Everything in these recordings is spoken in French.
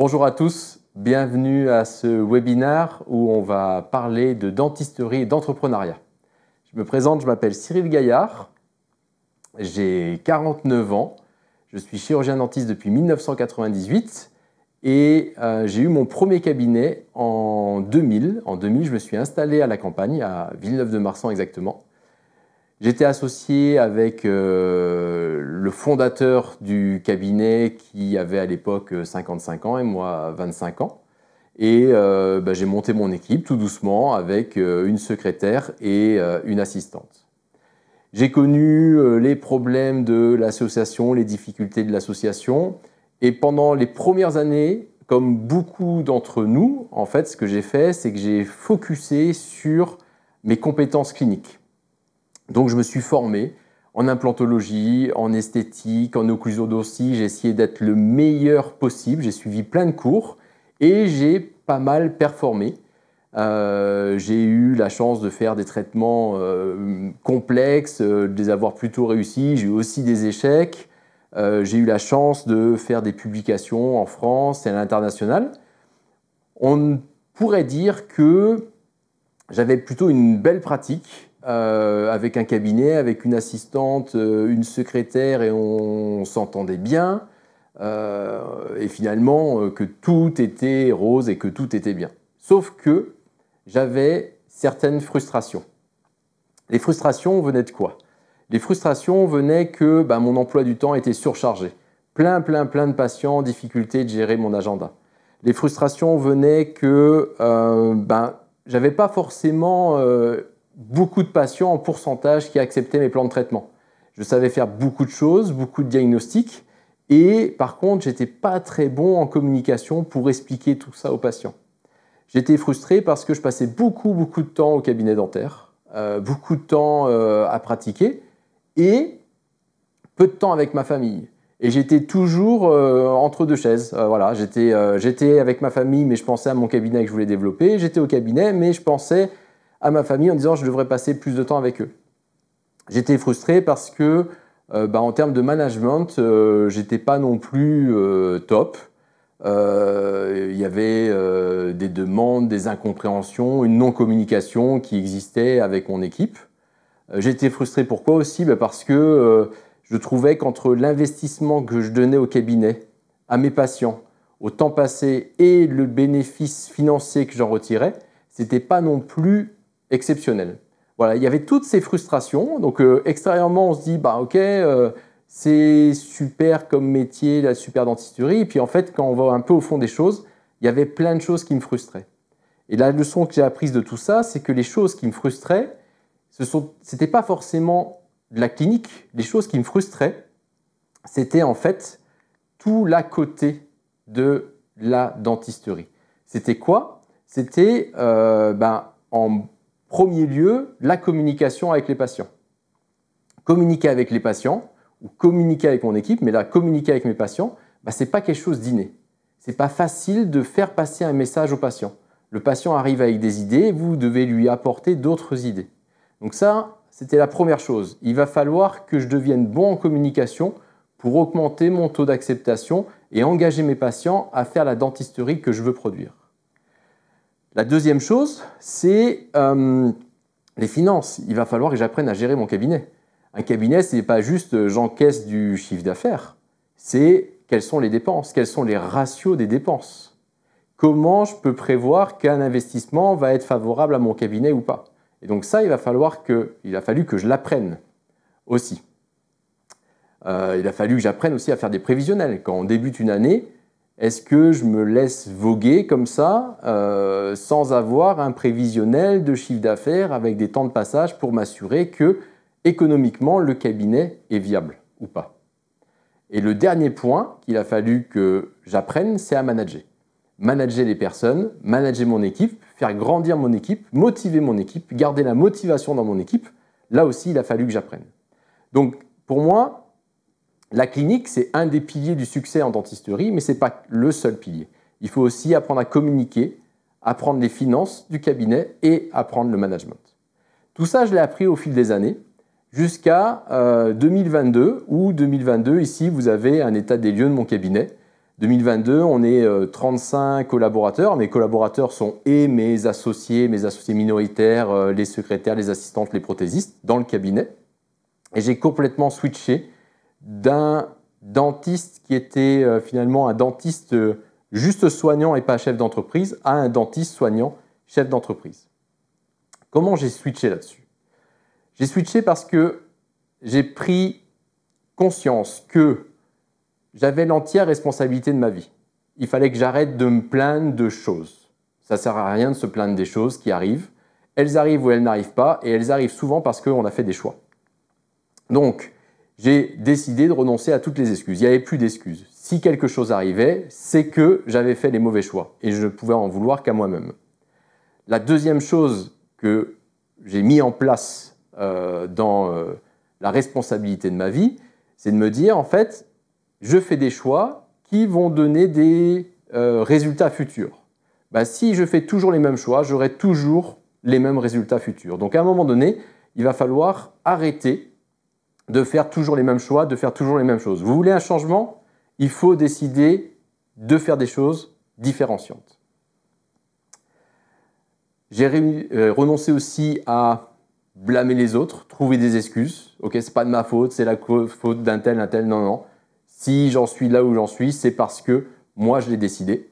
Bonjour à tous, bienvenue à ce webinaire où on va parler de dentisterie et d'entrepreneuriat. Je me présente, je m'appelle Cyril Gaillard, j'ai 49 ans, je suis chirurgien dentiste depuis 1998 et j'ai eu mon premier cabinet en 2000. En 2000, je me suis installé à la campagne, à Villeneuve-de-Marsan exactement. J'étais associé avec le fondateur du cabinet qui avait à l'époque 55 ans et moi 25 ans. Et j'ai monté mon équipe tout doucement avec une secrétaire et une assistante. J'ai connu les problèmes de l'association, les difficultés de l'association. Et pendant les premières années, comme beaucoup d'entre nous, en fait, ce que j'ai fait, c'est que j'ai focusé sur mes compétences cliniques. Donc je me suis formé en implantologie, en esthétique, en occlusodontie. J'ai essayé d'être le meilleur possible. J'ai suivi plein de cours et j'ai pas mal performé. J'ai eu la chance de faire des traitements complexes, de les avoir plutôt réussis. J'ai eu aussi des échecs. J'ai eu la chance de faire des publications en France et à l'international. On pourrait dire que j'avais plutôt une belle pratique. Avec un cabinet, avec une assistante, une secrétaire et on s'entendait bien et finalement que tout était rose et que tout était bien. Sauf que j'avais certaines frustrations. Les frustrations venaient de quoi? Les frustrations venaient que mon emploi du temps était surchargé. Plein de patients, difficulté de gérer mon agenda. Les frustrations venaient que j'avais pas forcément beaucoup de patients en pourcentage qui acceptaient mes plans de traitement. Je savais faire beaucoup de choses, beaucoup de diagnostics, et par contre, j'étais pas très bon en communication pour expliquer tout ça aux patients. J'étais frustré parce que je passais beaucoup de temps au cabinet dentaire, beaucoup de temps à pratiquer, et peu de temps avec ma famille. Et j'étais toujours entre deux chaises. Voilà, j'étais avec ma famille, mais je pensais à mon cabinet que je voulais développer. J'étais au cabinet, mais je pensais à ma famille en disant que je devrais passer plus de temps avec eux. J'étais frustré parce que en termes de management, j'étais pas non plus top. Il y avait des demandes, des incompréhensions, une non-communication qui existait avec mon équipe. J'étais frustré pourquoi aussi? Parce que je trouvais qu'entre l'investissement que je donnais au cabinet, à mes patients, au temps passé et le bénéfice financier que j'en retirais, c'était pas non plus exceptionnel. Voilà, il y avait toutes ces frustrations. Donc extérieurement, on se dit ok, c'est super comme métier, la super dentisterie. Et puis en fait, quand on va un peu au fond des choses, il y avait plein de choses qui me frustraient. Et la leçon que j'ai apprise de tout ça, c'est que les choses qui me frustraient, c'était pas forcément de la clinique. Les choses qui me frustraient, c'était en fait tout l'à côté de la dentisterie. C'était quoi? C'était en premier lieu, la communication avec les patients. Communiquer avec les patients ou communiquer avec mon équipe, mais là, communiquer avec mes patients, ce n'est pas quelque chose d'inné. Ce n'est pas facile de faire passer un message au patient. Le patient arrive avec des idées, vous devez lui apporter d'autres idées. Donc ça, c'était la première chose. Il va falloir que je devienne bon en communication pour augmenter mon taux d'acceptation et engager mes patients à faire la dentisterie que je veux produire. La deuxième chose, c'est les finances. Il va falloir que j'apprenne à gérer mon cabinet. Un cabinet, ce n'est pas juste j'encaisse du chiffre d'affaires. C'est quelles sont les dépenses, quels sont les ratios des dépenses. Comment je peux prévoir qu'un investissement va être favorable à mon cabinet ou pas. Et donc ça, il a fallu que je l'apprenne aussi. Il a fallu que j'apprenne aussi à faire des prévisionnels. Quand on débute une année, est-ce que je me laisse voguer comme ça sans avoir un prévisionnel de chiffre d'affaires avec des temps de passage pour m'assurer que économiquement le cabinet est viable ou pas? Et le dernier point qu'il a fallu que j'apprenne, c'est à manager. Manager les personnes, manager mon équipe, faire grandir mon équipe, motiver mon équipe, garder la motivation dans mon équipe. Là aussi, il a fallu que j'apprenne. Donc pour moi, la clinique, c'est un des piliers du succès en dentisterie, mais ce n'est pas le seul pilier. Il faut aussi apprendre à communiquer, apprendre les finances du cabinet et apprendre le management. Tout ça, je l'ai appris au fil des années, jusqu'à 2022, où 2022, ici, vous avez un état des lieux de mon cabinet. 2022, on est 35 collaborateurs. Mes collaborateurs sont et mes associés minoritaires, les secrétaires, les assistantes, les prothésistes dans le cabinet. Et j'ai complètement switché d'un dentiste qui était finalement un dentiste juste soignant et pas chef d'entreprise à un dentiste soignant, chef d'entreprise. Comment j'ai switché là-dessus? J'ai switché parce que j'ai pris conscience que j'avais l'entière responsabilité de ma vie. Il fallait que j'arrête de me plaindre de choses. Ça ne sert à rien de se plaindre des choses qui arrivent. Elles arrivent ou elles n'arrivent pas, et elles arrivent souvent parce qu'on a fait des choix. Donc, j'ai décidé de renoncer à toutes les excuses. Il n'y avait plus d'excuses. Si quelque chose arrivait, c'est que j'avais fait les mauvais choix, et je ne pouvais en vouloir qu'à moi-même. La deuxième chose que j'ai mis en place dans la responsabilité de ma vie, c'est de me dire, en fait, je fais des choix qui vont donner des résultats futurs. Si je fais toujours les mêmes choix, j'aurai toujours les mêmes résultats futurs. Donc à un moment donné, il va falloir arrêter de faire toujours les mêmes choix, de faire toujours les mêmes choses. Vous voulez un changement? Il faut décider de faire des choses différenciantes. J'ai renoncé aussi à blâmer les autres, trouver des excuses. Ok, c'est pas de ma faute, c'est la faute d'un tel, non, non. Si j'en suis là où j'en suis, c'est parce que moi, je l'ai décidé.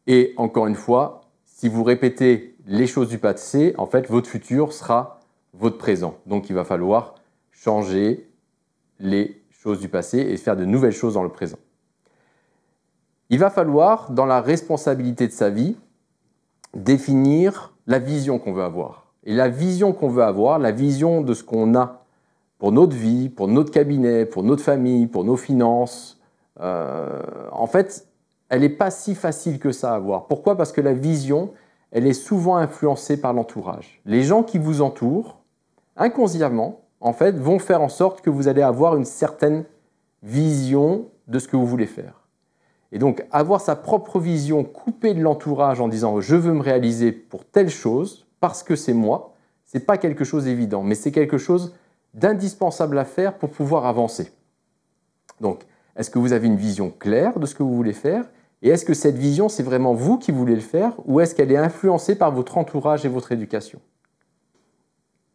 Et encore une fois, si vous répétez les choses du passé, en fait, votre futur sera votre présent. Donc, il va falloir changer les choses du passé et faire de nouvelles choses dans le présent. Il va falloir, dans la responsabilité de sa vie, définir la vision qu'on veut avoir. Et la vision qu'on veut avoir, la vision de ce qu'on a pour notre vie, pour notre cabinet, pour notre famille, pour nos finances, en fait, elle n'est pas si facile que ça à avoir. Pourquoi? Parce que la vision, elle est souvent influencée par l'entourage. Les gens qui vous entourent, inconsciemment, en fait, vont faire en sorte que vous allez avoir une certaine vision de ce que vous voulez faire. Et donc, avoir sa propre vision coupée de l'entourage en disant « je veux me réaliser pour telle chose, parce que c'est moi », ce n'est pas quelque chose d'évident, mais c'est quelque chose d'indispensable à faire pour pouvoir avancer. Donc, est-ce que vous avez une vision claire de ce que vous voulez faire? Et est-ce que cette vision, c'est vraiment vous qui voulez le faire? Ou est-ce qu'elle est influencée par votre entourage et votre éducation?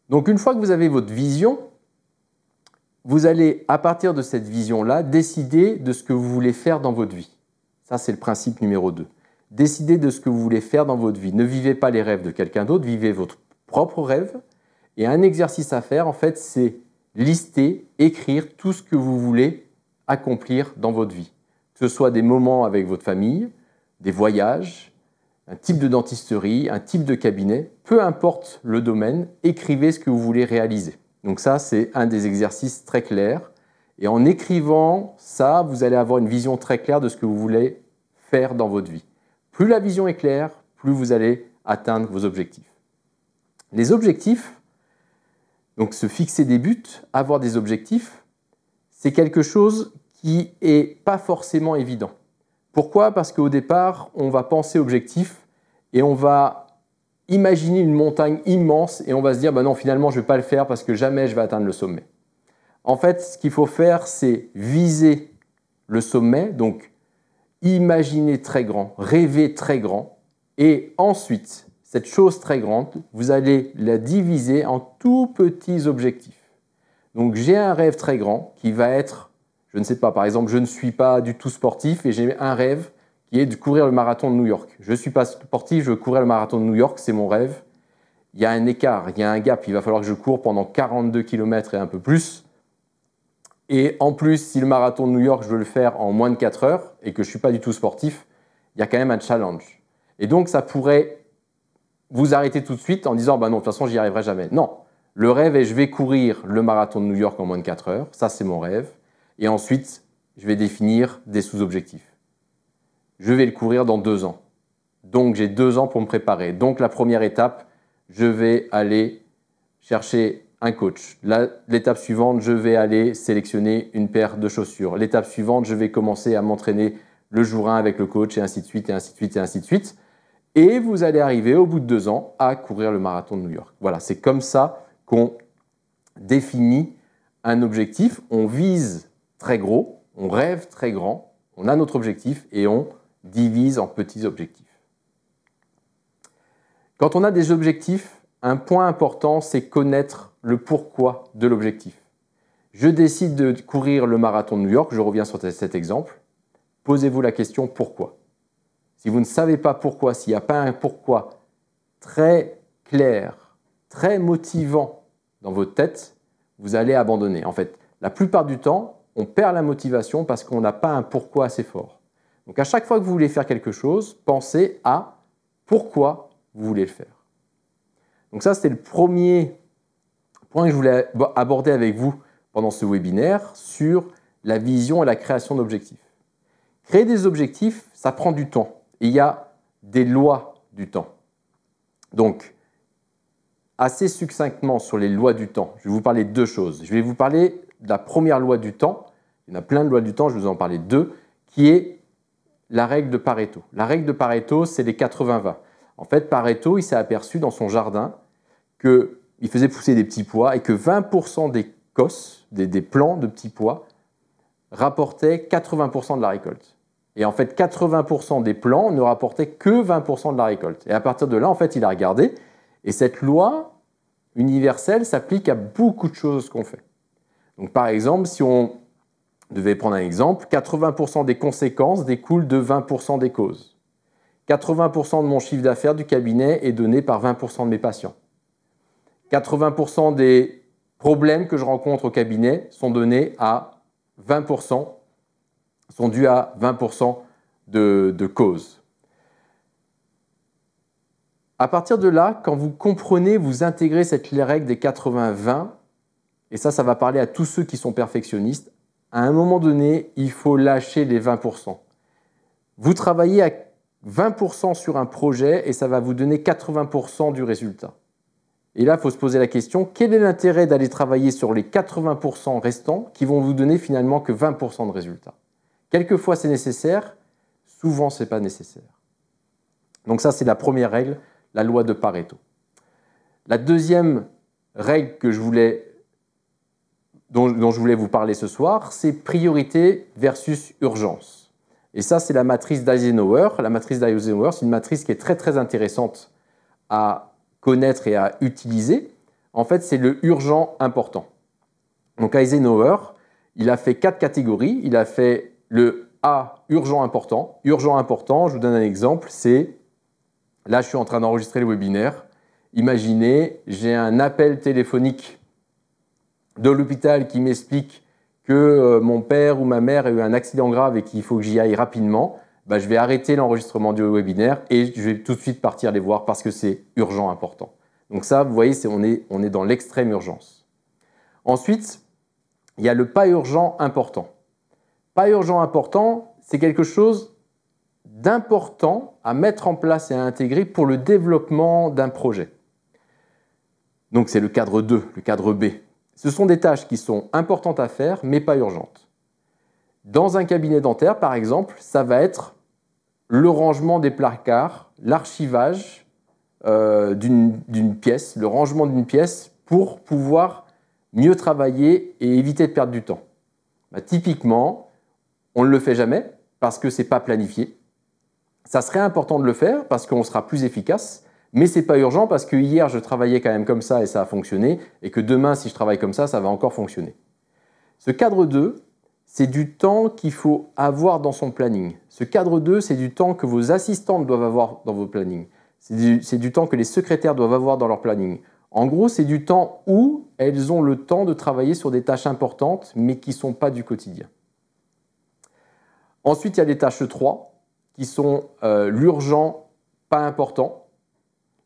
Donc, une fois que vous avez votre vision, vous allez, à partir de cette vision-là, décider de ce que vous voulez faire dans votre vie. Ça, c'est le principe numéro 2. Décidez de ce que vous voulez faire dans votre vie. Ne vivez pas les rêves de quelqu'un d'autre, vivez votre propre rêve. Et un exercice à faire, en fait, c'est lister, écrire tout ce que vous voulez accomplir dans votre vie. Que ce soit des moments avec votre famille, des voyages, un type de dentisterie, un type de cabinet, peu importe le domaine, écrivez ce que vous voulez réaliser. Donc ça, c'est un des exercices très clairs. Et en écrivant ça, vous allez avoir une vision très claire de ce que vous voulez faire dans votre vie. Plus la vision est claire, plus vous allez atteindre vos objectifs. Les objectifs, donc se fixer des buts, avoir des objectifs, c'est quelque chose qui n'est pas forcément évident. Pourquoi? Parce qu'au départ, on va penser objectif et on va imaginer une montagne immense et on va se dire non, finalement, je ne vais pas le faire parce que jamais je vais atteindre le sommet. En fait, ce qu'il faut faire, c'est viser le sommet, donc imaginer très grand, rêver très grand, et ensuite, cette chose très grande, vous allez la diviser en tout petits objectifs. Donc j'ai un rêve très grand qui va être, je ne sais pas, par exemple, je ne suis pas du tout sportif et j'ai un rêve qui est de courir le marathon de New York. Je ne suis pas sportif, je veux courir le marathon de New York, c'est mon rêve. Il y a un écart, il y a un gap, il va falloir que je cours pendant 42 km et un peu plus. Et en plus, si le marathon de New York, je veux le faire en moins de 4 heures et que je ne suis pas du tout sportif, il y a quand même un challenge. Et donc, ça pourrait vous arrêter tout de suite en disant « non, de toute façon, j'y arriverai jamais ». Non, le rêve est « je vais courir le marathon de New York en moins de 4 heures ». Ça, c'est mon rêve. Et ensuite, je vais définir des sous-objectifs. Je vais le courir dans 2 ans. Donc, j'ai 2 ans pour me préparer. Donc, la première étape, je vais aller chercher un coach. L'étape suivante, je vais aller sélectionner une paire de chaussures. L'étape suivante, je vais commencer à m'entraîner le jour 1 avec le coach et ainsi de suite, et ainsi de suite, et ainsi de suite. Et vous allez arriver au bout de 2 ans à courir le marathon de New York. Voilà, c'est comme ça qu'on définit un objectif. On vise très gros, on rêve très grand On a notre objectif et on divise en petits objectifs. Quand on a des objectifs, un point important, c'est connaître le pourquoi de l'objectif. Je décide de courir le marathon de New York, je reviens sur cet exemple. Posez-vous la question pourquoi. Si vous ne savez pas pourquoi, s'il n'y a pas un pourquoi très clair, très motivant dans votre tête, vous allez abandonner. En fait, la plupart du temps, on perd la motivation parce qu'on n'a pas un pourquoi assez fort. Donc à chaque fois que vous voulez faire quelque chose, pensez à pourquoi vous voulez le faire. Donc ça, c'était le premier point que je voulais aborder avec vous pendant ce webinaire sur la vision et la création d'objectifs. Créer des objectifs, ça prend du temps. Et il y a des lois du temps. Donc, assez succinctement sur les lois du temps, je vais vous parler de deux choses. Je vais vous parler de la première loi du temps. Il y en a plein de lois du temps, je vais vous en parler de deux, qui est la règle de Pareto. La règle de Pareto, c'est les 80-20. En fait, Pareto, il s'est aperçu dans son jardin qu'il faisait pousser des petits pois et que 20% des cosses, des plants de petits pois, rapportaient 80% de la récolte. Et en fait, 80% des plants ne rapportaient que 20% de la récolte. Et à partir de là, en fait, il a regardé. Et cette loi universelle s'applique à beaucoup de choses qu'on fait. Donc, par exemple, si on devait prendre un exemple, 80% des conséquences découlent de 20% des causes. 80% de mon chiffre d'affaires du cabinet est donné par 20% de mes patients. 80% des problèmes que je rencontre au cabinet sont donnés à 20%, sont dus à 20% de causes. À partir de là, quand vous comprenez, vous intégrez cette règle des 80-20, et ça va parler à tous ceux qui sont perfectionnistes, à un moment donné, il faut lâcher les 20%. Vous travaillez à 20% sur un projet et ça va vous donner 80% du résultat. Et là, il faut se poser la question, quel est l'intérêt d'aller travailler sur les 80% restants qui vont vous donner finalement que 20% de résultats? Quelquefois, c'est nécessaire, souvent, ce n'est pas nécessaire. Donc ça, c'est la première règle, la loi de Pareto. La deuxième règle dont je voulais vous parler ce soir, c'est priorité versus urgence. Et ça, c'est la matrice d'Eisenhower. La matrice d'Eisenhower, c'est une matrice qui est très, très intéressante à connaître et à utiliser. En fait, c'est le urgent important. Donc Eisenhower, il a fait 4 catégories. Il a fait le A, urgent important. Urgent important, je vous donne un exemple, c'est, là je suis en train d'enregistrer le webinaire. Imaginez, j'ai un appel téléphonique de l'hôpital qui m'explique que mon père ou ma mère a eu un accident grave et qu'il faut que j'y aille rapidement. Je vais arrêter l'enregistrement du webinaire et je vais tout de suite partir les voir parce que c'est urgent important. Donc ça, vous voyez, on est dans l'extrême urgence. Ensuite, il y a le pas urgent important. Pas urgent important, c'est quelque chose d'important à mettre en place et à intégrer pour le développement d'un projet. Donc c'est le cadre 2, le cadre B. Ce sont des tâches qui sont importantes à faire, mais pas urgentes. Dans un cabinet dentaire, par exemple, ça va être le rangement des placards, l'archivage d'une pièce, le rangement d'une pièce pour pouvoir mieux travailler et éviter de perdre du temps. Typiquement, on ne le fait jamais parce que ce n'est pas planifié. Ça serait important de le faire parce qu'on sera plus efficace, mais ce n'est pas urgent parce que hier, je travaillais quand même comme ça et ça a fonctionné, et que demain, si je travaille comme ça va encore fonctionner. Ce cadre 2, c'est du temps qu'il faut avoir dans son planning. Ce cadre 2, c'est du temps que vos assistantes doivent avoir dans vos plannings. C'est du temps que les secrétaires doivent avoir dans leur planning. En gros, c'est du temps où elles ont le temps de travailler sur des tâches importantes, mais qui ne sont pas du quotidien. Ensuite, il y a les tâches 3, qui sont l'urgent, pas important.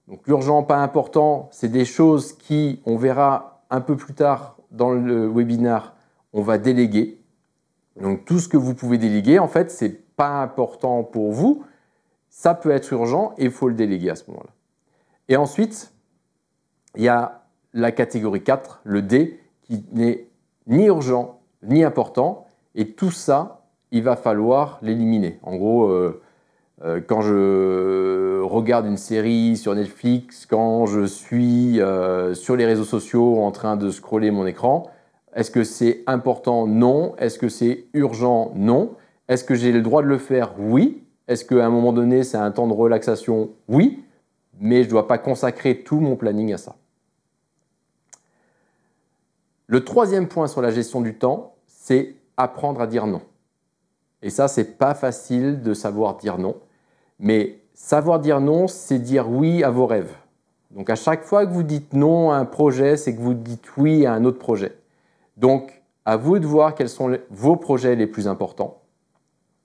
Donc l'urgent, pas important, c'est des choses qui, on verra un peu plus tard dans le webinaire, on va déléguer. Donc tout ce que vous pouvez déléguer, en fait, c'est pas important pour vous. Ça peut être urgent et il faut le déléguer à ce moment-là. Et ensuite, il y a la catégorie 4, le D, qui n'est ni urgent ni important. Et tout ça, il va falloir l'éliminer. En gros, quand je regarde une série sur Netflix, quand je suis sur les réseaux sociaux en train de scroller mon écran, est-ce que c'est important? Non. Est-ce que c'est urgent? Non. Est-ce que j'ai le droit de le faire? Oui. Est-ce qu'à un moment donné, c'est un temps de relaxation? Oui. Mais je ne dois pas consacrer tout mon planning à ça. Le troisième point sur la gestion du temps, c'est apprendre à dire non. Et ça, c'est pas facile de savoir dire non. Mais savoir dire non, c'est dire oui à vos rêves. Donc à chaque fois que vous dites non à un projet, c'est que vous dites oui à un autre projet. Donc à vous de voir quels sont vos projets les plus importants.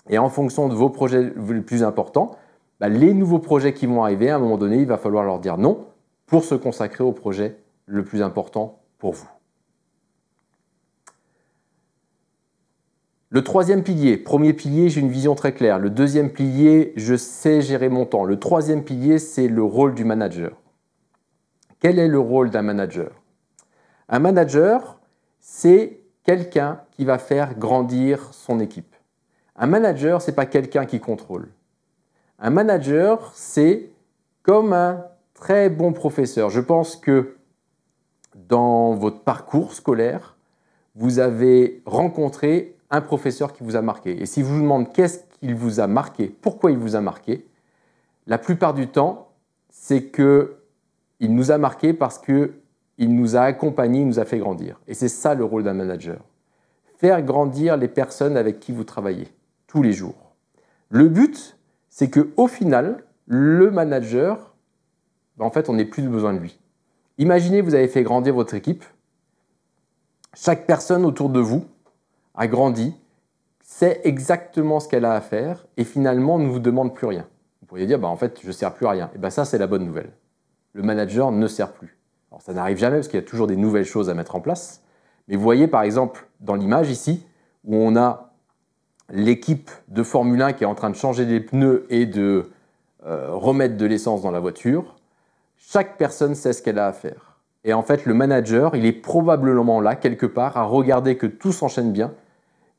Et en fonction de vos projets les plus importants, les nouveaux projets qui vont arriver, à un moment donné, il va falloir leur dire non pour se consacrer au projet le plus important pour vous. Le troisième pilier, premier pilier, j'ai une vision très claire. Le deuxième pilier, je sais gérer mon temps. Le troisième pilier, c'est le rôle du manager. Quel est le rôle d'un manager? Un manager, c'est quelqu'un qui va faire grandir son équipe. Un manager, ce n'est pas quelqu'un qui contrôle. Un manager, c'est comme un très bon professeur. Je pense que dans votre parcours scolaire, vous avez rencontré un professeur qui vous a marqué. Et si je vous demande qu'est-ce qu'il vous a marqué, pourquoi il vous a marqué, la plupart du temps, c'est qu'il nous a marqué parce qu'il nous a accompagnés, il nous a fait grandir. Et c'est ça le rôle d'un manager. Faire grandir les personnes avec qui vous travaillez, tous les jours. Le but, c'est qu'au final, le manager, en fait, on n'ait plus besoin de lui. Imaginez, vous avez fait grandir votre équipe. Chaque personne autour de vous a grandi, sait exactement ce qu'elle a à faire et finalement ne vous demande plus rien. Vous pourriez dire, en fait, je ne sers plus à rien. Et ça, c'est la bonne nouvelle. Le manager ne sert plus. Alors, ça n'arrive jamais parce qu'il y a toujours des nouvelles choses à mettre en place. Mais vous voyez, par exemple, dans l'image ici, où on a l'équipe de Formule 1 qui est en train de changer des pneus et de remettre de l'essence dans la voiture, chaque personne sait ce qu'elle a à faire. Et en fait, le manager, il est probablement là, quelque part, à regarder que tout s'enchaîne bien,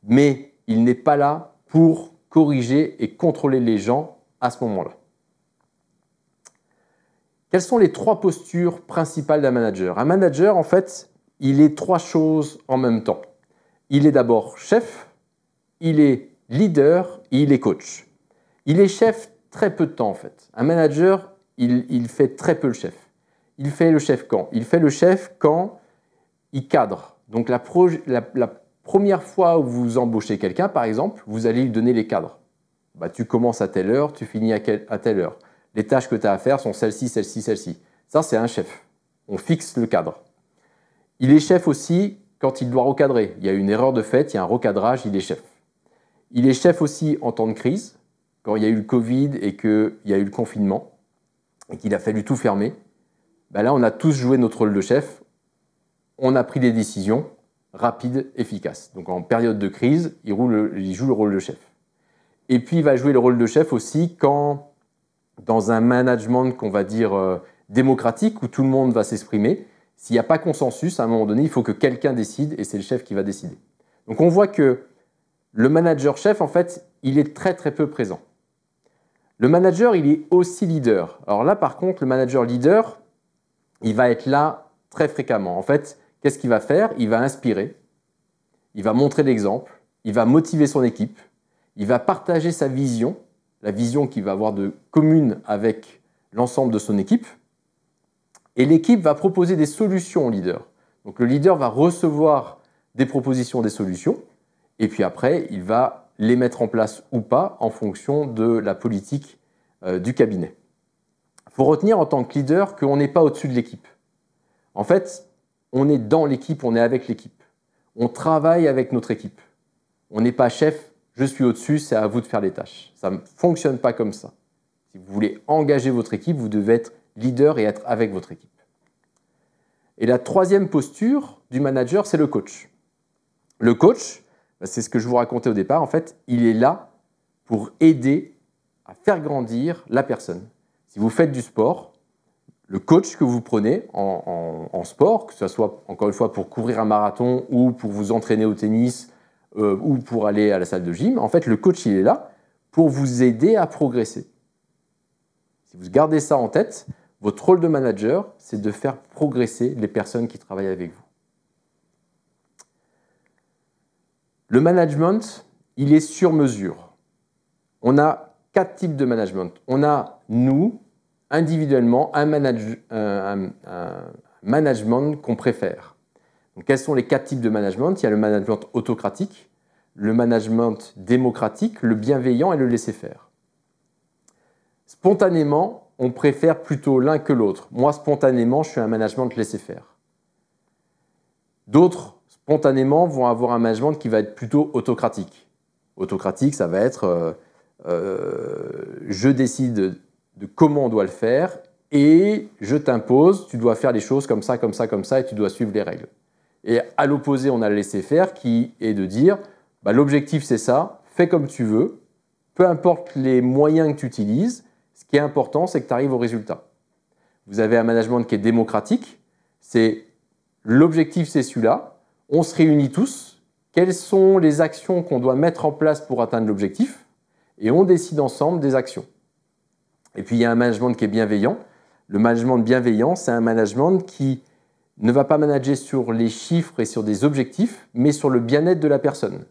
mais il n'est pas là pour corriger et contrôler les gens à ce moment-là. Quelles sont les trois postures principales d'un manager? Un manager, en fait, il est trois choses en même temps. Il est d'abord chef, il est leader et il est coach. Il est chef très peu de temps, en fait. Un manager, il fait très peu le chef. Il fait le chef quand? Il fait le chef quand il cadre. Donc la première fois où vous embauchez quelqu'un, par exemple, vous allez lui donner les cadres. Tu commences à telle heure, tu finis à telle heure. Les tâches que tu as à faire sont celles-ci, celles-ci, celles-ci. Ça, c'est un chef. On fixe le cadre. Il est chef aussi quand il doit recadrer. Il y a une erreur de fait, il y a un recadrage, il est chef. Il est chef aussi en temps de crise, quand il y a eu le Covid et qu'il y a eu le confinement et qu'il a fallu tout fermer. Là, on a tous joué notre rôle de chef. On a pris des décisions rapides, efficaces. Donc en période de crise, il joue le rôle de chef. Et puis il va jouer le rôle de chef aussi quand, dans un management qu'on va dire démocratique, où tout le monde va s'exprimer, s'il n'y a pas consensus, à un moment donné, il faut que quelqu'un décide et c'est le chef qui va décider. Donc on voit que le manager chef, en fait, il est très très peu présent. Le manager, il est aussi leader. Alors là, par contre, le manager leader, il va être là très fréquemment. En fait, qu'est-ce qu'il va faire? Il va inspirer, il va montrer l'exemple, il va motiver son équipe, il va partager sa vision, la vision qu'il va avoir de commune avec l'ensemble de son équipe, et l'équipe va proposer des solutions au leader. Donc le leader va recevoir des propositions, des solutions, et puis après, il va les mettre en place ou pas en fonction de la politique du cabinet. Il faut retenir en tant que leader qu'on n'est pas au-dessus de l'équipe. En fait, on est dans l'équipe, on est avec l'équipe. On travaille avec notre équipe. On n'est pas chef, je suis au-dessus, c'est à vous de faire les tâches. Ça ne fonctionne pas comme ça. Si vous voulez engager votre équipe, vous devez être leader et être avec votre équipe. Et la troisième posture du manager, c'est le coach. Le coach, c'est ce que je vous racontais au départ, en fait, il est là pour aider à faire grandir la personne. Si vous faites du sport, le coach que vous prenez en sport, que ce soit encore une fois pour courir un marathon ou pour vous entraîner au tennis ou pour aller à la salle de gym, en fait, le coach, il est là pour vous aider à progresser. Si vous gardez ça en tête, votre rôle de manager, c'est de faire progresser les personnes qui travaillent avec vous. Le management, il est sur mesure. On a 4 types de management. On a, nous, individuellement, un management qu'on préfère. Donc, quels sont les 4 types de management? Il y a le management autocratique, le management démocratique, le bienveillant et le laisser-faire. Spontanément, on préfère plutôt l'un que l'autre. Moi, spontanément, je suis un management de laisser-faire. D'autres, spontanément, vont avoir un management qui va être plutôt autocratique. Autocratique, ça va être je décide de comment on doit le faire et je t'impose, tu dois faire les choses comme ça, comme ça, comme ça et tu dois suivre les règles. Et à l'opposé, on a le laisser-faire qui est de dire l'objectif c'est ça, fais comme tu veux, peu importe les moyens que tu utilises, ce qui est important c'est que tu arrives au résultat. Vous avez un management qui est démocratique, c'est l'objectif c'est celui-là, on se réunit tous, quelles sont les actions qu'on doit mettre en place pour atteindre l'objectif et on décide ensemble des actions. Et puis il y a un management qui est bienveillant. Le management bienveillant, c'est un management qui ne va pas manager sur les chiffres et sur des objectifs, mais sur le bien-être de la personne.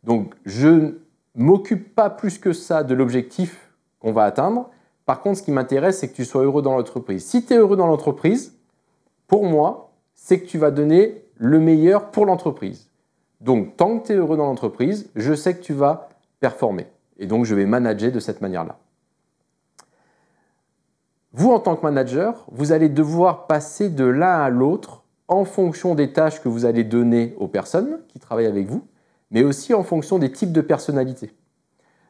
Donc, je ne m'occupe pas plus que ça de l'objectif qu'on va atteindre. Par contre, ce qui m'intéresse, c'est que tu sois heureux dans l'entreprise. Si tu es heureux dans l'entreprise, pour moi, c'est que tu vas donner le meilleur pour l'entreprise. Donc, tant que tu es heureux dans l'entreprise, je sais que tu vas performer. Et donc, je vais manager de cette manière-là. Vous, en tant que manager, vous allez devoir passer de l'un à l'autre en fonction des tâches que vous allez donner aux personnes qui travaillent avec vous, mais aussi en fonction des types de personnalités.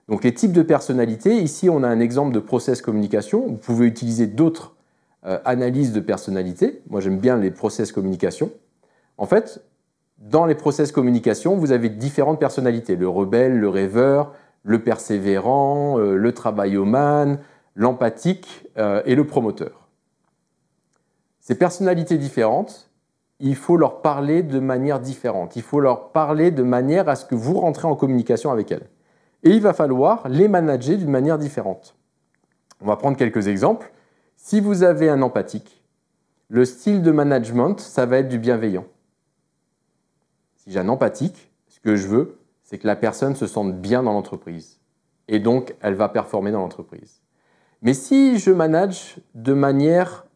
Donc les types de personnalités, ici on a un exemple de process communication. Vous pouvez utiliser d'autres analyses de personnalité. Moi j'aime bien les process communication. En fait, dans les process communication, vous avez différentes personnalités. Le rebelle, le rêveur, le persévérant, le travailloman, l'empathique et le promoteur. Ces personnalités différentes, il faut leur parler de manière différente. Il faut leur parler de manière à ce que vous rentrez en communication avec elles. Et il va falloir les manager d'une manière différente. On va prendre quelques exemples. Si vous avez un empathique, le style de management, ça va être du bienveillant. Si j'ai un empathique, ce que je veux, c'est que la personne se sente bien dans l'entreprise. Et donc, elle va performer dans l'entreprise. Mais si je manage de manière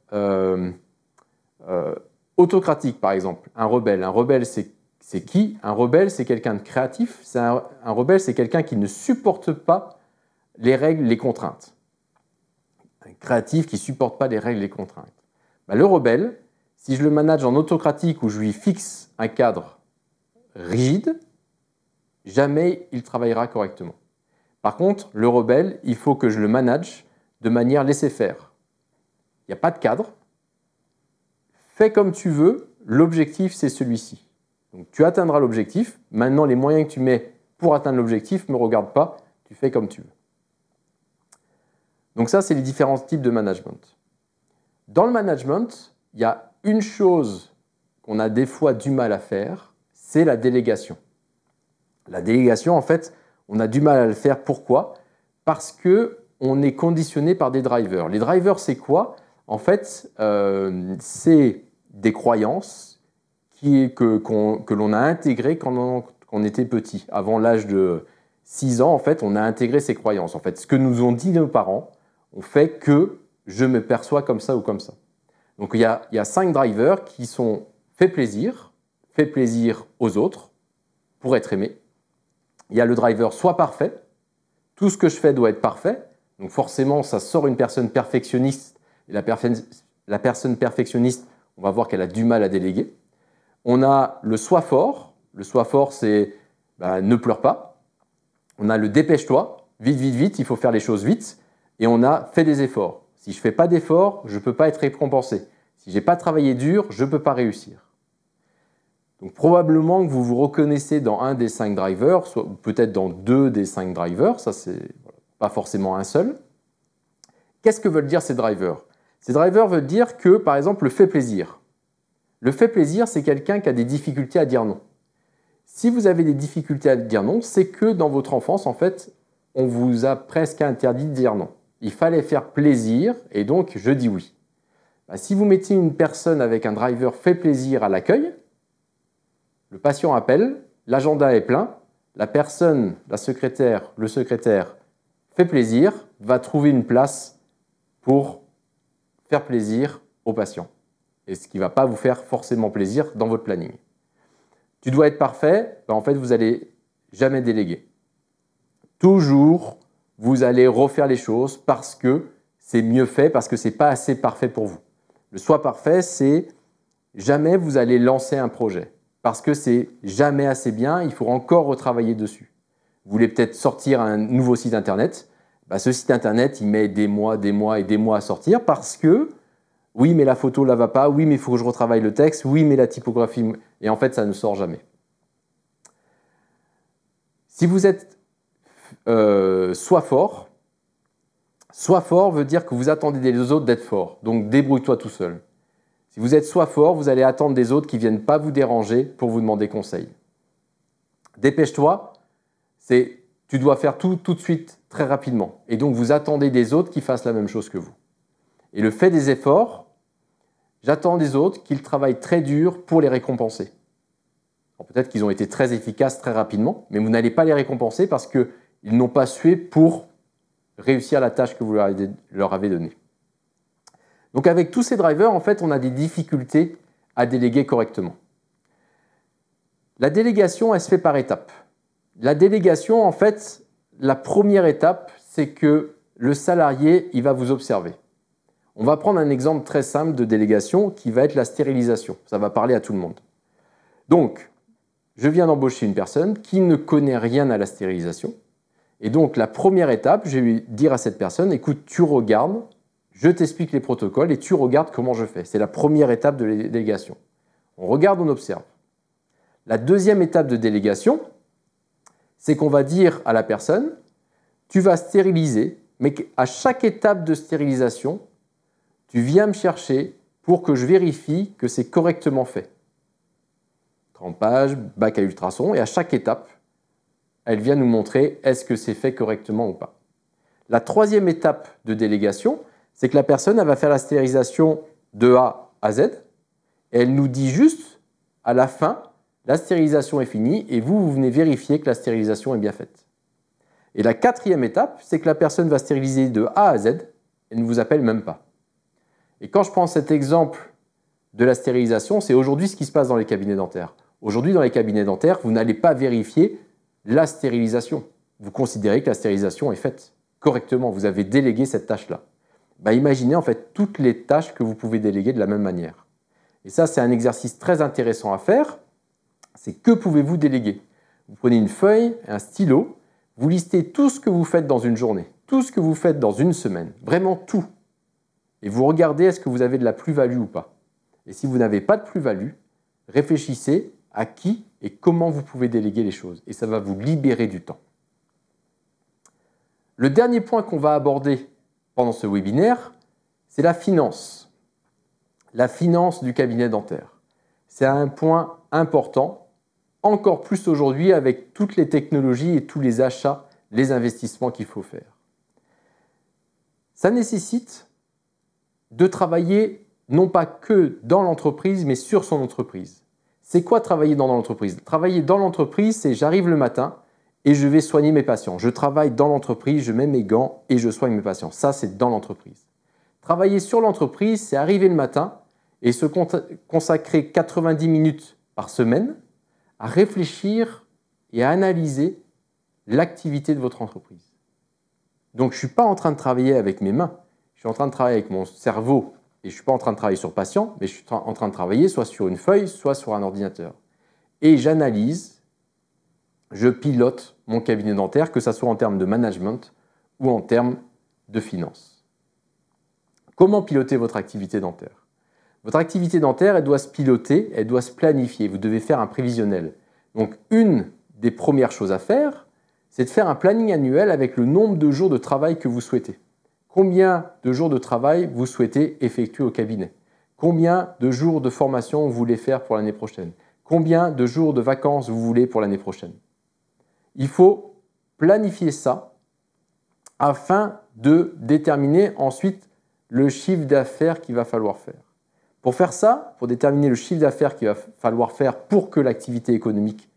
autocratique, par exemple, un rebelle c'est qui? Un rebelle, c'est quelqu'un de créatif. Un rebelle, c'est quelqu'un qui ne supporte pas les règles, les contraintes. Un créatif qui ne supporte pas les règles, les contraintes. Le rebelle, si je le manage en autocratique où je lui fixe un cadre rigide, jamais il travaillera correctement. Par contre, le rebelle, il faut que je le manage de manière laisser-faire. Il n'y a pas de cadre. Fais comme tu veux, l'objectif c'est celui-ci. Donc tu atteindras l'objectif. Maintenant, les moyens que tu mets pour atteindre l'objectif ne me regardent pas, tu fais comme tu veux. Donc ça, c'est les différents types de management. Dans le management, il y a une chose qu'on a des fois du mal à faire, c'est la délégation. La délégation, en fait, on a du mal à le faire. Pourquoi? Parce qu'on est conditionné par des drivers. Les drivers, c'est quoi? En fait, c'est des croyances que l'on a intégrées quand on était petit. Avant l'âge de 6 ans, en fait, on a intégré ces croyances. En fait, ce que nous ont dit nos parents, on fait que je me perçois comme ça ou comme ça. Donc, il y a 5 drivers qui sont fait plaisir aux autres pour être aimé. Il y a le driver soit parfait, tout ce que je fais doit être parfait. Donc forcément, ça sort une personne perfectionniste. Et la personne perfectionniste, on va voir qu'elle a du mal à déléguer. On a le sois fort. Le sois fort, c'est ne pleure pas. On a le dépêche-toi, vite, vite, vite, il faut faire les choses vite. Et on a fais des efforts. Si je ne fais pas d'efforts, je ne peux pas être récompensé. Si je n'ai pas travaillé dur, je ne peux pas réussir. Donc probablement que vous vous reconnaissez dans un des 5 drivers, soit peut-être dans 2 des 5 drivers, ça c'est pas forcément un seul. Qu'est-ce que veulent dire ces drivers? Ces drivers veulent dire que, par exemple, le fait plaisir. Le fait plaisir, c'est quelqu'un qui a des difficultés à dire non. Si vous avez des difficultés à dire non, c'est que dans votre enfance, en fait, on vous a presque interdit de dire non. Il fallait faire plaisir et donc je dis oui. Si vous mettez une personne avec un driver fait plaisir à l'accueil, le patient appelle, l'agenda est plein, la personne, la secrétaire, le secrétaire fait plaisir, va trouver une place pour faire plaisir au patient. Et ce qui ne va pas vous faire forcément plaisir dans votre planning. Tu dois être parfait, en fait, vous n'allez jamais déléguer. Toujours, vous allez refaire les choses parce que c'est mieux fait, parce que ce n'est pas assez parfait pour vous. Le soi parfait, c'est jamais vous allez lancer un projet parce que c'est jamais assez bien, il faut encore retravailler dessus. Vous voulez peut-être sortir un nouveau site internet, ce site internet, il met des mois et des mois à sortir parce que oui, mais la photo là va pas, oui, mais il faut que je retravaille le texte, oui, mais la typographie, et en fait, ça ne sort jamais. Si vous êtes soit fort veut dire que vous attendez des autres d'être forts, donc débrouille-toi tout seul. Si vous êtes soit fort, vous allez attendre des autres qui ne viennent pas vous déranger pour vous demander conseil. Dépêche-toi, c'est tu dois faire tout de suite, très rapidement. Et donc, vous attendez des autres qui fassent la même chose que vous. Et le fait des efforts, j'attends des autres qu'ils travaillent très dur pour les récompenser. Peut-être qu'ils ont été très efficaces très rapidement, mais vous n'allez pas les récompenser parce qu'ils n'ont pas sué pour réussir la tâche que vous leur avez donnée. Donc avec tous ces drivers, en fait, on a des difficultés à déléguer correctement. La délégation, elle se fait par étapes. La délégation, en fait, la première étape, c'est que le salarié, il va vous observer. On va prendre un exemple très simple de délégation qui va être la stérilisation. Ça va parler à tout le monde. Donc, je viens d'embaucher une personne qui ne connaît rien à la stérilisation. Et donc, la première étape, je vais dire à cette personne, écoute, tu regardes, je t'explique les protocoles et tu regardes comment je fais. C'est la première étape de la délégation. On regarde, on observe. La deuxième étape de délégation, c'est qu'on va dire à la personne, tu vas stériliser, mais à chaque étape de stérilisation, tu viens me chercher pour que je vérifie que c'est correctement fait. Trempage, bac à ultrasons, et à chaque étape, elle vient nous montrer est-ce que c'est fait correctement ou pas. La troisième étape de délégation, c'est que la personne elle va faire la stérilisation de A à Z, et elle nous dit juste, à la fin, la stérilisation est finie, et vous venez vérifier que la stérilisation est bien faite. Et la quatrième étape, c'est que la personne va stériliser de A à Z, et ne vous appelle même pas. Et quand je prends cet exemple de la stérilisation, c'est aujourd'hui ce qui se passe dans les cabinets dentaires. Aujourd'hui, dans les cabinets dentaires, vous n'allez pas vérifier la stérilisation. Vous considérez que la stérilisation est faite correctement. Vous avez délégué cette tâche-là. Imaginez en fait toutes les tâches que vous pouvez déléguer de la même manière. Et ça, c'est un exercice très intéressant à faire. C'est que pouvez-vous déléguer? Vous prenez une feuille, un stylo, vous listez tout ce que vous faites dans une journée, tout ce que vous faites dans une semaine, vraiment tout. Et vous regardez est-ce que vous avez de la plus-value ou pas. Et si vous n'avez pas de plus-value, réfléchissez à qui et comment vous pouvez déléguer les choses. Et ça va vous libérer du temps. Le dernier point qu'on va aborder pendant ce webinaire, c'est la finance. La finance du cabinet dentaire. C'est un point important, encore plus aujourd'hui avec toutes les technologies et tous les achats, les investissements qu'il faut faire. Ça nécessite de travailler non pas que dans l'entreprise, mais sur son entreprise. C'est quoi travailler dans l'entreprise? Travailler dans l'entreprise, c'est j'arrive le matin et je vais soigner mes patients. Je travaille dans l'entreprise, je mets mes gants et je soigne mes patients. Ça, c'est dans l'entreprise. Travailler sur l'entreprise, c'est arriver le matin et se consacrer 90 minutes par semaine à réfléchir et à analyser l'activité de votre entreprise. Donc, je ne suis pas en train de travailler avec mes mains. Je suis en train de travailler avec mon cerveau et je ne suis pas en train de travailler sur patient, mais je suis en train de travailler soit sur une feuille, soit sur un ordinateur. Et j'analyse, je pilote mon cabinet dentaire, que ce soit en termes de management ou en termes de finance. Comment piloter votre activité dentaire? Votre activité dentaire, elle doit se piloter, elle doit se planifier. Vous devez faire un prévisionnel. Donc, une des premières choses à faire, c'est de faire un planning annuel avec le nombre de jours de travail que vous souhaitez. Combien de jours de travail vous souhaitez effectuer au cabinet? Combien de jours de formation vous voulez faire pour l'année prochaine? Combien de jours de vacances vous voulez pour l'année prochaine? Il faut planifier ça afin de déterminer ensuite le chiffre d'affaires qu'il va falloir faire. Pour faire ça, pour déterminer le chiffre d'affaires qu'il va falloir faire pour que l'activité économique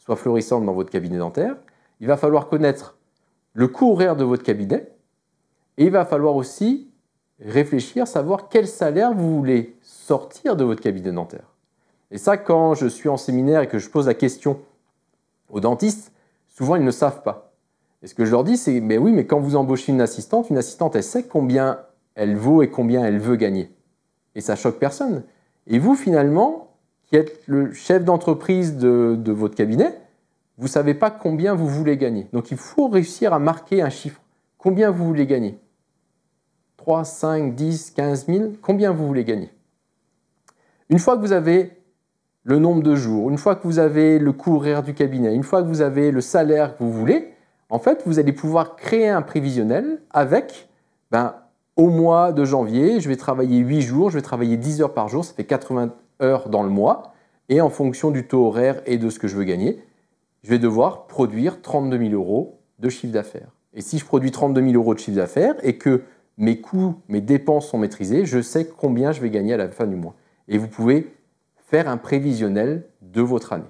soit florissante dans votre cabinet dentaire. Il va falloir connaître le coût horaire de votre cabinet et il va falloir aussi réfléchir, savoir quel salaire vous voulez sortir de votre cabinet dentaire. Et ça, quand je suis en séminaire et que je pose la question aux dentistes, souvent ils ne savent pas. Et ce que je leur dis, c'est mais oui, mais quand vous embauchez une assistante, elle sait combien elle vaut et combien elle veut gagner. Et ça choque personne. Et vous, finalement, qui êtes le chef d'entreprise de votre cabinet, vous ne savez pas combien vous voulez gagner. Donc il faut réussir à marquer un chiffre. Combien vous voulez gagner? 3, 5, 10, 15 000, combien vous voulez gagner? Une fois que vous avez le nombre de jours, une fois que vous avez le coût horaire du cabinet, une fois que vous avez le salaire que vous voulez, en fait, vous allez pouvoir créer un prévisionnel avec, au mois de janvier, je vais travailler 8 jours, je vais travailler 10 heures par jour, ça fait 80 heures dans le mois, et en fonction du taux horaire et de ce que je veux gagner, je vais devoir produire 32 000 euros de chiffre d'affaires. Et si je produis 32 000 euros de chiffre d'affaires et que mes coûts, mes dépenses sont maîtrisés, je sais combien je vais gagner à la fin du mois. Et vous pouvez faire un prévisionnel de votre année.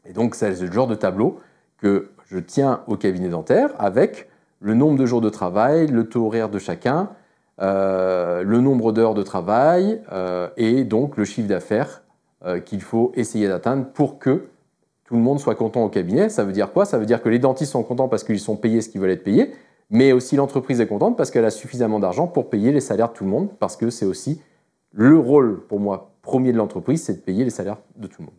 Et donc, c'est le genre de tableau que je tiens au cabinet dentaire avec le nombre de jours de travail, le taux horaire de chacun, le nombre d'heures de travail et donc le chiffre d'affaires qu'il faut essayer d'atteindre pour que tout le monde soit content au cabinet. Ça veut dire quoi? Ça veut dire que les dentistes sont contents parce qu'ils sont payés ce qu'ils veulent être payés, mais aussi l'entreprise est contente parce qu'elle a suffisamment d'argent pour payer les salaires de tout le monde, parce que c'est aussi le rôle, pour moi, premier de l'entreprise, c'est de payer les salaires de tout le monde.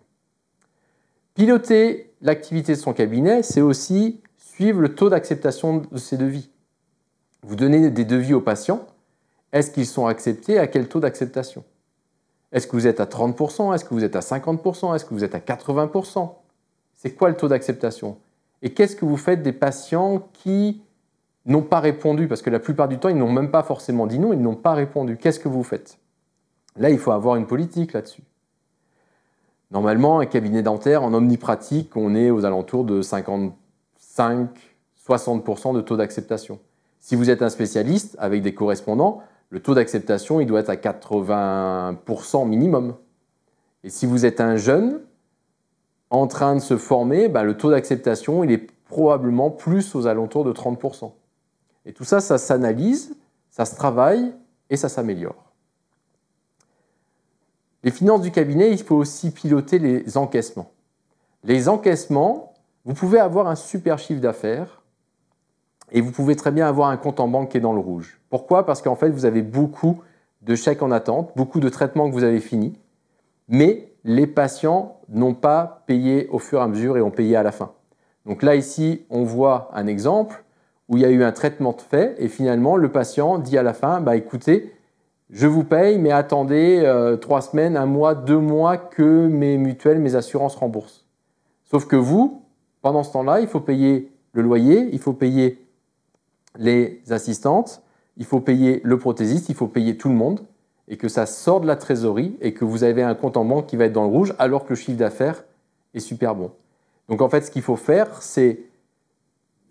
Piloter l'activité de son cabinet, c'est aussi suivre le taux d'acceptation de ses devis. Vous donnez des devis aux patients, est-ce qu'ils sont acceptés? À quel taux d'acceptation? Est-ce que vous êtes à 30%? Est-ce que vous êtes à 50%? Est-ce que vous êtes à 80%? C'est quoi le taux d'acceptation? Et qu'est-ce que vous faites des patients qui n'ont pas répondu? Parce que la plupart du temps, ils n'ont même pas forcément dit non, ils n'ont pas répondu. Qu'est-ce que vous faites? Là, il faut avoir une politique là-dessus. Normalement, un cabinet dentaire, en omnipratique, on est aux alentours de 55-60% de taux d'acceptation. Si vous êtes un spécialiste avec des correspondants, le taux d'acceptation, il doit être à 80% minimum. Et si vous êtes un jeune en train de se former, le taux d'acceptation, il est probablement plus aux alentours de 30%. Et tout ça, ça s'analyse, ça se travaille et ça s'améliore. Les finances du cabinet, il faut aussi piloter les encaissements. Les encaissements, vous pouvez avoir un super chiffre d'affaires et vous pouvez très bien avoir un compte en banque qui est dans le rouge. Pourquoi? Parce qu'en fait, vous avez beaucoup de chèques en attente, beaucoup de traitements que vous avez finis, mais les patients n'ont pas payé au fur et à mesure et ont payé à la fin. Donc là, ici, on voit un exemple où il y a eu un traitement de fait et finalement, le patient dit à la fin, écoutez, je vous paye, mais attendez 3 semaines, 1 mois, 2 mois que mes mutuelles, mes assurances remboursent. Sauf que vous, pendant ce temps-là, il faut payer le loyer, il faut payer les assistantes, il faut payer le prothésiste, il faut payer tout le monde, et que ça sort de la trésorerie et que vous avez un compte en banque qui va être dans le rouge alors que le chiffre d'affaires est super bon. Donc en fait, ce qu'il faut faire, c'est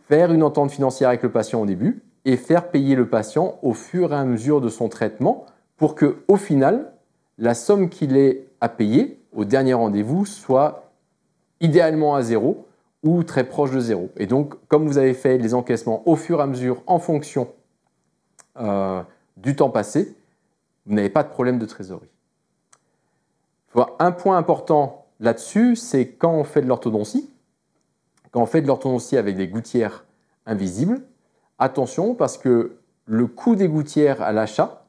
faire une entente financière avec le patient au début, et faire payer le patient au fur et à mesure de son traitement pour qu'au final, la somme qu'il ait à payer au dernier rendez-vous soit idéalement à 0 ou très proche de 0. Et donc, comme vous avez fait les encaissements au fur et à mesure en fonction du temps passé, vous n'avez pas de problème de trésorerie. Un point important là-dessus, c'est quand on fait de l'orthodontie, avec des gouttières invisibles, attention parce que le coût des gouttières à l'achat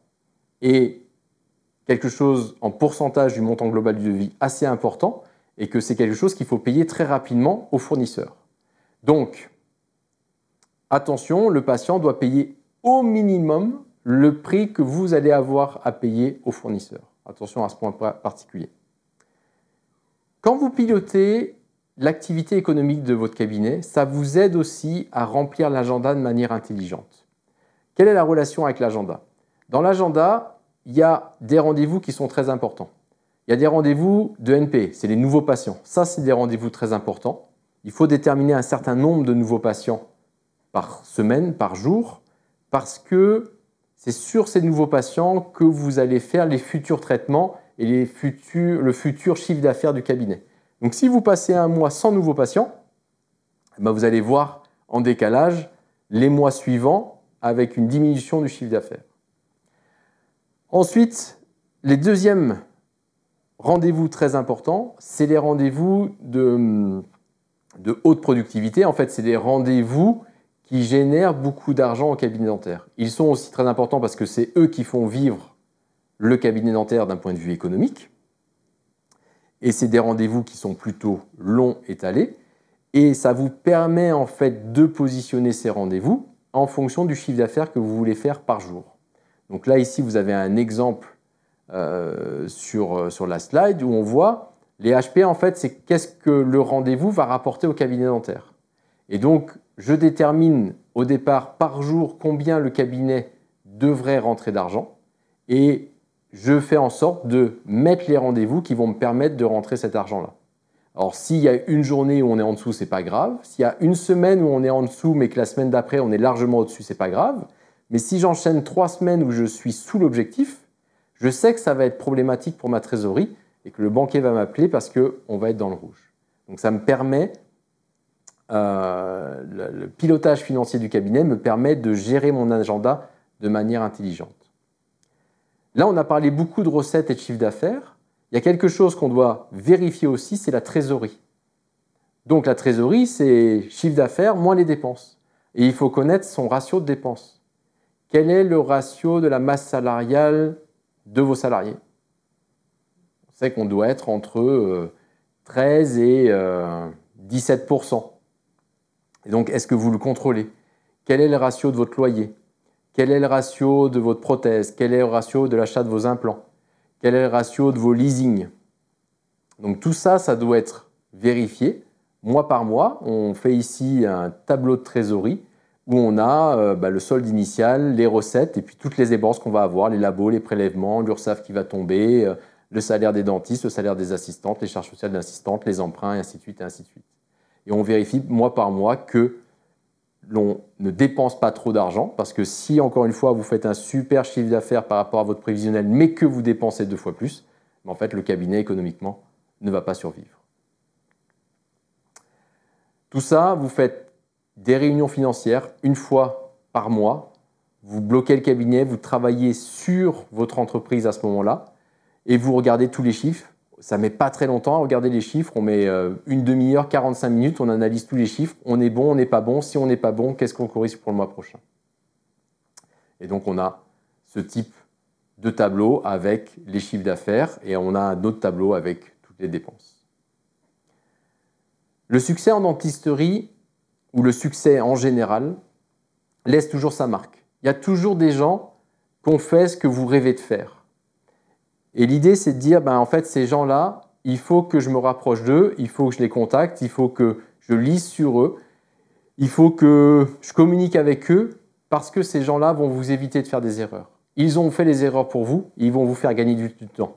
est quelque chose en pourcentage du montant global du devis assez important et que c'est quelque chose qu'il faut payer très rapidement au fournisseur. Donc, attention, le patient doit payer au minimum le prix que vous allez avoir à payer au fournisseur. Attention à ce point particulier. Quand vous pilotez l'activité économique de votre cabinet, ça vous aide aussi à remplir l'agenda de manière intelligente. Quelle est la relation avec l'agenda? Dans l'agenda, il y a des rendez-vous qui sont très importants. Il y a des rendez-vous de NP, c'est les nouveaux patients. Ça, c'est des rendez-vous très importants. Il faut déterminer un certain nombre de nouveaux patients par semaine, par jour, parce que c'est sur ces nouveaux patients que vous allez faire les futurs traitements et le futur chiffre d'affaires du cabinet. Donc si vous passez un mois sans nouveaux patients, ben, vous allez voir en décalage les mois suivants avec une diminution du chiffre d'affaires. Ensuite, les deuxièmes rendez-vous très importants, c'est les rendez-vous de haute productivité. En fait, c'est des rendez-vous qui génèrent beaucoup d'argent au cabinet dentaire. Ils sont aussi très importants parce que c'est eux qui font vivre le cabinet dentaire d'un point de vue économique. Et c'est des rendez-vous qui sont plutôt longs, étalés. Et ça vous permet en fait de positionner ces rendez-vous en fonction du chiffre d'affaires que vous voulez faire par jour. Donc là, ici, vous avez un exemple sur la slide où on voit les HP, en fait, c'est qu'est-ce que le rendez-vous va rapporter au cabinet dentaire. Et donc, je détermine au départ par jour combien le cabinet devrait rentrer d'argent et je fais en sorte de mettre les rendez-vous qui vont me permettre de rentrer cet argent-là. Alors, s'il y a une journée où on est en dessous, ce n'est pas grave. S'il y a une semaine où on est en dessous, mais que la semaine d'après, on est largement au-dessus, ce n'est pas grave. Mais si j'enchaîne 3 semaines où je suis sous l'objectif, je sais que ça va être problématique pour ma trésorerie et que le banquier va m'appeler parce qu'on va être dans le rouge. Donc, ça me permet, le pilotage financier du cabinet me permet de gérer mon agenda de manière intelligente. Là, on a parlé beaucoup de recettes et de chiffre d'affaires. Il y a quelque chose qu'on doit vérifier aussi, c'est la trésorerie. Donc la trésorerie, c'est chiffre d'affaires moins les dépenses. Et il faut connaître son ratio de dépenses. Quel est le ratio de la masse salariale de vos salariés? On sait qu'on doit être entre 13 et 17%. Et donc, est-ce que vous le contrôlez? Quel est le ratio de votre loyer? Quel est le ratio de votre prothèse? Quel est le ratio de l'achat de vos implants? Quel est le ratio de vos leasings? Donc tout ça, ça doit être vérifié mois par mois. On fait ici un tableau de trésorerie où on a le solde initial, les recettes et puis toutes les dépenses qu'on va avoir, les labos, les prélèvements, l'URSSAF qui va tomber, le salaire des dentistes, le salaire des assistantes, les charges sociales d'assistantes, les emprunts, et ainsi de suite, et ainsi de suite. Et on vérifie mois par mois que l'on ne dépense pas trop d'argent, parce que si, encore une fois, vous faites un super chiffre d'affaires par rapport à votre prévisionnel, mais que vous dépensez 2 fois plus, en fait, le cabinet, économiquement, ne va pas survivre. Tout ça, vous faites des réunions financières une fois par mois, vous bloquez le cabinet, vous travaillez sur votre entreprise à ce moment-là, et vous regardez tous les chiffres. Ça ne met pas très longtemps à regarder les chiffres, on met une demi-heure, 45 minutes, on analyse tous les chiffres, on est bon, on n'est pas bon, si on n'est pas bon, qu'est-ce qu'on corrige pour le mois prochain? Et donc on a ce type de tableau avec les chiffres d'affaires et on a un autre tableau avec toutes les dépenses. Le succès en dentisterie, ou le succès en général, laisse toujours sa marque. Il y a toujours des gens qui ont fait ce que vous rêvez de faire. Et l'idée, c'est de dire, en fait, ces gens-là, il faut que je me rapproche d'eux, il faut que je les contacte, il faut que je lise sur eux, il faut que je communique avec eux, parce que ces gens-là vont vous éviter de faire des erreurs. Ils ont fait les erreurs pour vous, ils vont vous faire gagner du temps.